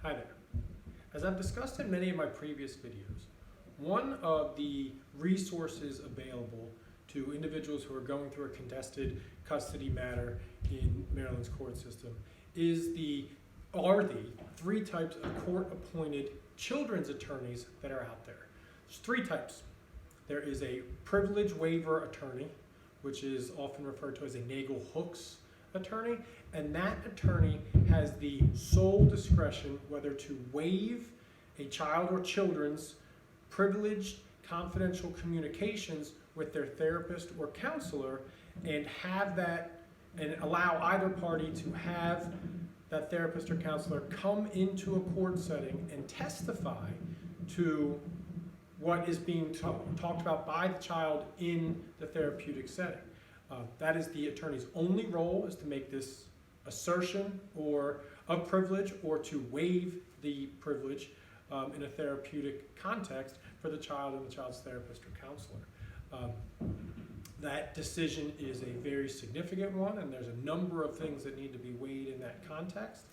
Hi there. As I've discussed in many of my previous videos, one of the resources available to individuals who are going through a contested custody matter in Maryland's court system are the three types of court-appointed children's attorneys that are out there. There's three types. There is a privilege waiver attorney, which is often referred to as a Nagel-Hooks attorney, and that attorney has the sole discretion whether to waive a child or children's privileged confidential communications with their therapist or counselor and allow either party to have that therapist or counselor come into a court setting and testify to what is being talked about by the child in the therapeutic setting. That is the attorney's only role, is to make this assertion of privilege or to waive the privilege in a therapeutic context for the child and the child's therapist or counselor. That decision is a very significant one, and there's a number of things that need to be weighed in that context,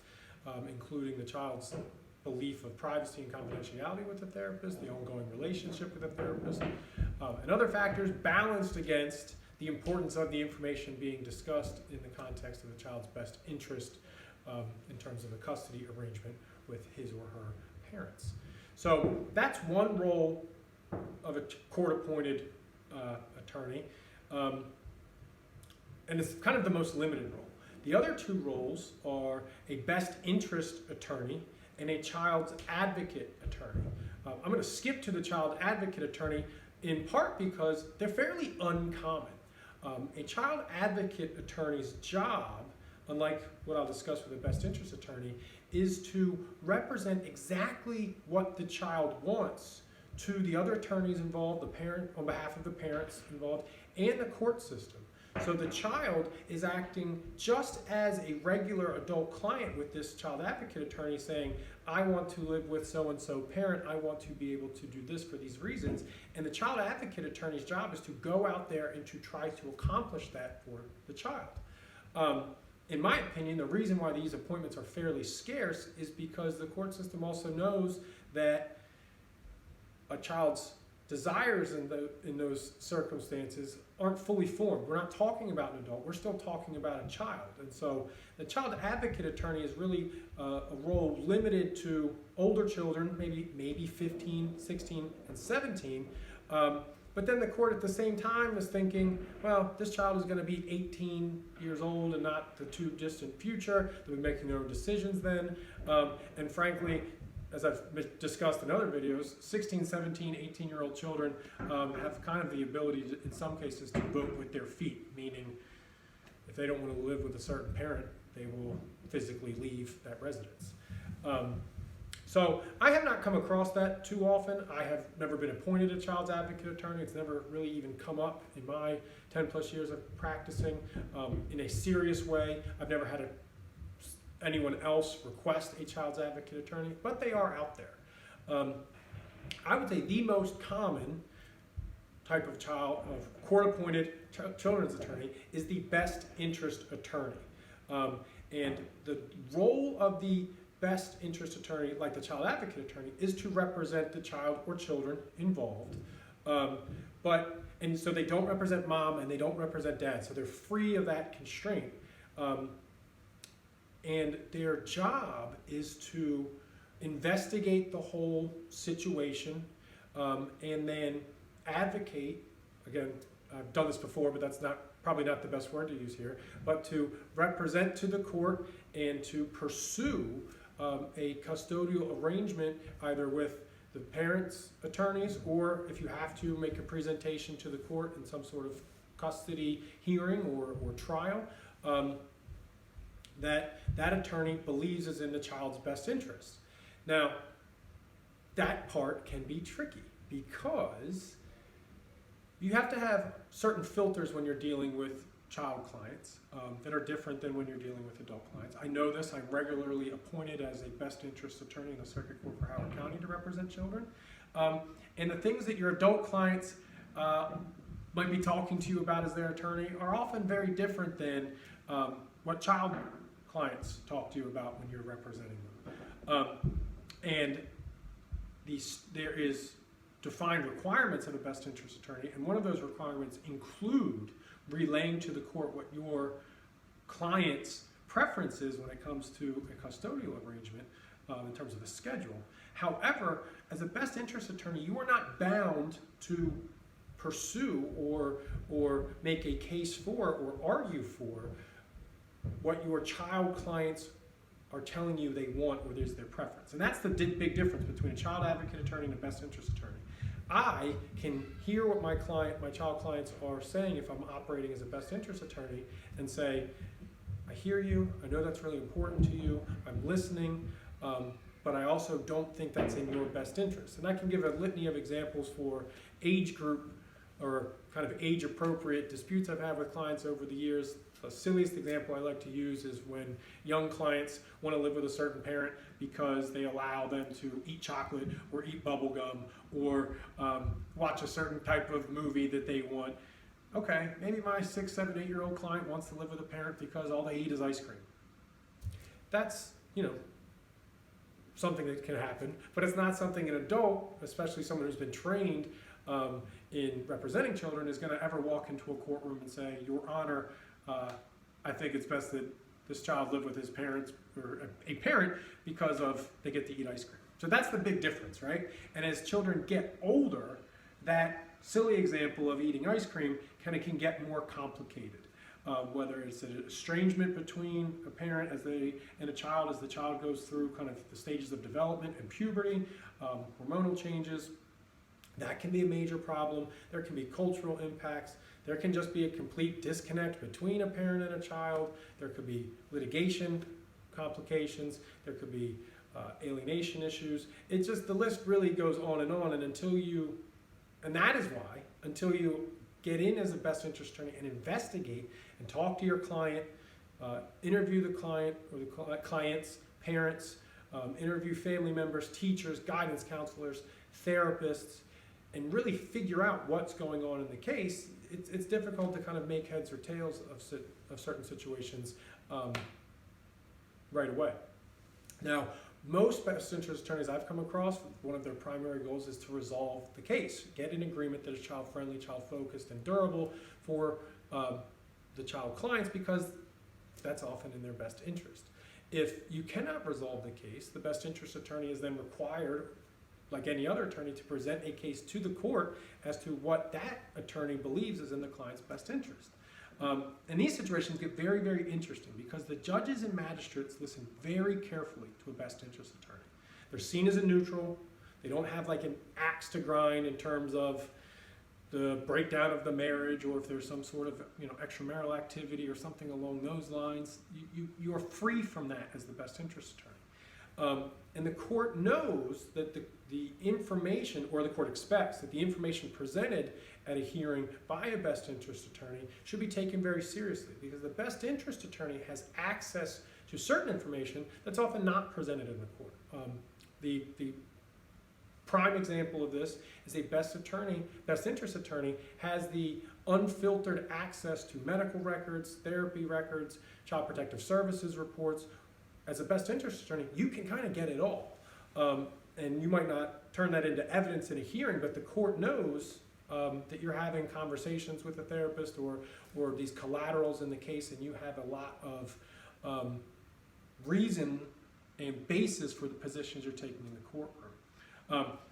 including the child's belief of privacy and confidentiality with the therapist, the ongoing relationship with the therapist, and other factors balanced against the importance of the information being discussed in the context of the child's best interest in terms of a custody arrangement with his or her parents. So that's one role of a court-appointed attorney, and it's kind of the most limited role. The other two roles are a best interest attorney and a child's advocate attorney. I'm going to skip to the child advocate attorney in part because they're fairly uncommon. A child advocate attorney's job, unlike what I'll discuss with a best interest attorney, is to represent exactly what the child wants to the other attorneys involved, the parent on behalf of the parents involved, and the court system. So the child is acting just as a regular adult client with this child advocate attorney, saying, I want to live with so-and-so parent, I want to be able to do this for these reasons. And the child advocate attorney's job is to go out there and to try to accomplish that for the child. In my opinion, the reason why these appointments are fairly scarce is because the court system also knows that a child's desires in those circumstances aren't fully formed. We're not talking about an adult, we're still talking about a child. And so the child advocate attorney is really a role limited to older children, maybe 15, 16, and 17. But then the court at the same time is thinking, well, this child is going to be 18 years old and not the too distant future. They'll be making their own decisions then. And frankly, as I've discussed in other videos, 16, 17, 18-year-old children have kind of the ability, in some cases, to vote with their feet, meaning if they don't want to live with a certain parent, they will physically leave that residence. So I have not come across that too often. I have never been appointed a child's advocate attorney. It's never really even come up in my 10 plus years of practicing in a serious way. I've never had anyone else request a child's advocate attorney, but they are out there. I would say the most common type of court-appointed children's attorney is the best interest attorney. And the role of the best interest attorney, like the child advocate attorney, is to represent the child or children involved. And so they don't represent mom and they don't represent dad, so they're free of that constraint. And their job is to investigate the whole situation and then advocate. Again, I've done this before, but that's probably not the best word to use here, but to represent to the court and to pursue a custodial arrangement either with the parents' attorneys, or if you have to, make a presentation to the court in some sort of custody hearing or trial. That attorney believes is in the child's best interest. Now, that part can be tricky because you have to have certain filters when you're dealing with child clients that are different than when you're dealing with adult clients. I know this. I'm regularly appointed as a best interest attorney in the Circuit Court for Howard County to represent children. And the things that your adult clients might be talking to you about as their attorney are often very different than what child clients talk to you about when you're representing them. And there is defined requirements of a best interest attorney, and one of those requirements include relaying to the court what your client's preference is when it comes to a custodial arrangement in terms of a schedule. However, as a best interest attorney, you are not bound to pursue or make a case for or argue for what your child clients are telling you they want or there's their preference. And that's the big difference between a child advocate attorney and a best interest attorney. I can hear what my child clients are saying if I'm operating as a best interest attorney and say, I hear you, I know that's really important to you, I'm listening, but I also don't think that's in your best interest. And I can give a litany of examples for age group or kind of age appropriate disputes I've had with clients over the years. The silliest example I like to use is when young clients want to live with a certain parent because they allow them to eat chocolate or eat bubble gum or watch a certain type of movie that they want. Okay, maybe my 6, 7, 8-year-old client wants to live with a parent because all they eat is ice cream. That's, something that can happen, but it's not something an adult, especially someone who's been trained in representing children, is going to ever walk into a courtroom and say, Your Honor, I think it's best that this child live with his parents or a parent because they get to eat ice cream. So that's the big difference, right? And as children get older, that silly example of eating ice cream kind of can get more complicated. Whether it's an estrangement between a parent and a child as the child goes through kind of the stages of development and puberty, hormonal changes, that can be a major problem. There can be cultural impacts. There can just be a complete disconnect between a parent and a child. There could be litigation complications. There could be alienation issues. It's just, the list really goes on, and that is why, until you get in as a best interest attorney and investigate and talk to your client, interview the client or the client's parents, interview family members, teachers, guidance counselors, therapists, and really figure out what's going on in the case, it's difficult to kind of make heads or tails of certain situations right away. Now, most best interest attorneys I've come across, one of their primary goals is to resolve the case, get an agreement that is child-friendly, child-focused, and durable for the child clients, because that's often in their best interest. If you cannot resolve the case, the best interest attorney is then required, like any other attorney, to present a case to the court as to what that attorney believes is in the client's best interest. And these situations get very, very interesting because the judges and magistrates listen very carefully to a best interest attorney. They're seen as a neutral. They don't have like an axe to grind in terms of the breakdown of the marriage, or if there's some sort of extramarital activity or something along those lines. You are free from that as the best interest attorney. And the court knows that the information, or the court expects that the information presented at a hearing by a best interest attorney should be taken very seriously, because the best interest attorney has access to certain information that's often not presented in the court. The prime example of this is a best interest attorney has the unfiltered access to medical records, therapy records, child protective services reports. As a best interest attorney, you can kind of get it all. And you might not turn that into evidence in a hearing, but the court knows that you're having conversations with a therapist or these collaterals in the case, and you have a lot of reason and basis for the positions you're taking in the courtroom.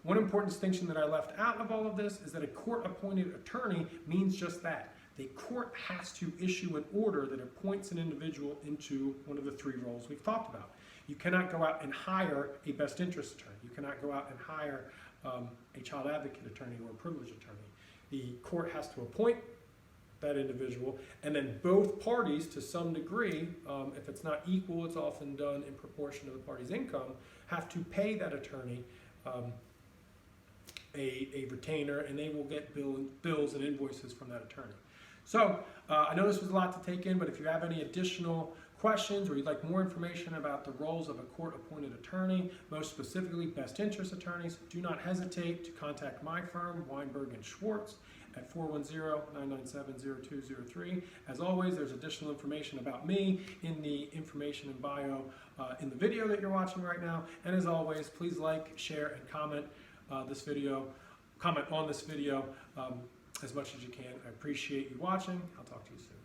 One important distinction that I left out of all of this is that a court-appointed attorney means just that. The court has to issue an order that appoints an individual into one of the 3 roles we've talked about. You cannot go out and hire a best interest attorney. You cannot go out and hire a child advocate attorney or a privileged attorney. The court has to appoint that individual, and then both parties, to some degree, if it's not equal, it's often done in proportion to the party's income, have to pay that attorney a retainer, and they will get bills and invoices from that attorney. So I know this was a lot to take in, but if you have any additional questions or you'd like more information about the roles of a court-appointed attorney, most specifically best interest attorneys, do not hesitate to contact my firm, Weinberg Schwartz, at 410-997-0203. As always, there's additional information about me in the information and bio in the video that you're watching right now. And as always, please like, share, and comment on this video as much as you can. I appreciate you watching. I'll talk to you soon.